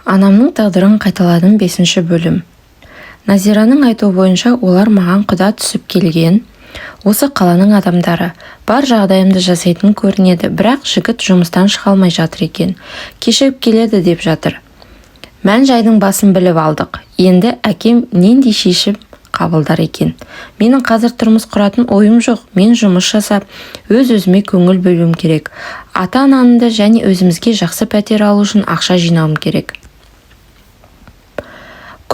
Анамның тағдырын қайталадым 5-ші бөлім. Назираның айтуы бойынша олар маған құда түсіп келген. Осы қаланың адамдары бар жағдайымды жасайтын көрінеді, бірақ жігіт жұмыстан шыға алмай жатыр екен. Кешігіп келеді деп жатыр. Мән жайдың басын біліп алдық. Енді әкем нендей шешім қабылдар екен. Менің қазір тұрмыс құратын ойым жоқ. Мен жұмыс жасап, өз-өзіме көңіл бөлуім керек. Ата-анамды және өзімізге жақсы пәтер алу үшін ақша жинауым керек.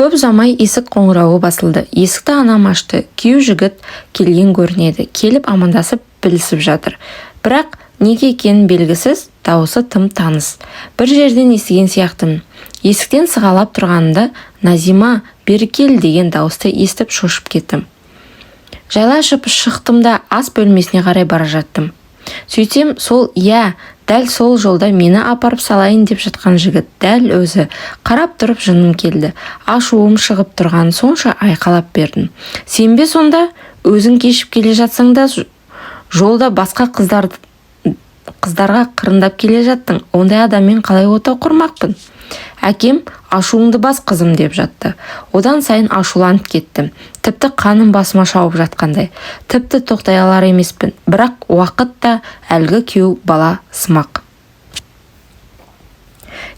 Көп ұзамай есік қоңырауы басылды. Есікті анам ашты. Күйеу жігіт келген көрінеді. Келіп амандасып білісіп жатыр. Бірақ неге екенін белгісіз, дауысы тым таныс. Бір жерден естіген сияқтымын. Есіктен сығалап тұрғанымда «Назима, бері кел» деген дауысты естіп шошып кеттім. Жайла шықтым да ас бөлмесіне қарай бара жаттым. Сөйтсем, дәл сол жолда мені апарып салайын деп жатқан жігіт дәл өзі. Қарап тұрып жыным келді. Ашуым шығып тұрған сонша айқалап бердім. Сен бе сонда? Өзің кешіп келе жатсаң да жолда басқа қыздарға қырындап келе жаттың. Ондай адаммен қалай отау құрмақпын? Әкем ашуыңды бас қызым деп жатты. Одан сайын ашуланып кеттім. Тіпті қаным басыма шауып жатқандай. Тіпті тоқтай алар емеспін. Бірақ уақыт та әлгі күйеу бала сымақ.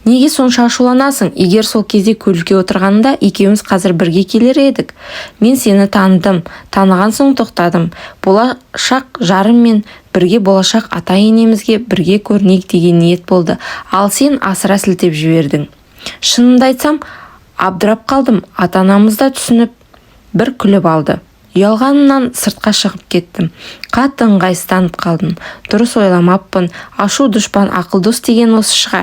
Неге сонша ашуланасың? Егер сол кезде көлікке отырғанда екеуміз қазір бірге келер едік. Мен сені таныдым. Таныған соң тоқтадым. Болашақ жарым мен бірге болашақ ата-енемізге бірге көрінейік деген ниет болды. Ал сен асыра сілтеп жібердің. Шынымды айтсам, абдырап қалдым. Ата-анамыз да түсініп бір күліп алды. Ұялғанымнан сыртқа шығып кеттім. Қатты ыңғайсызданып қалдым. Дұрыс ойламаппын. Ашу дұшпан, ақыл дос деген осы шығар.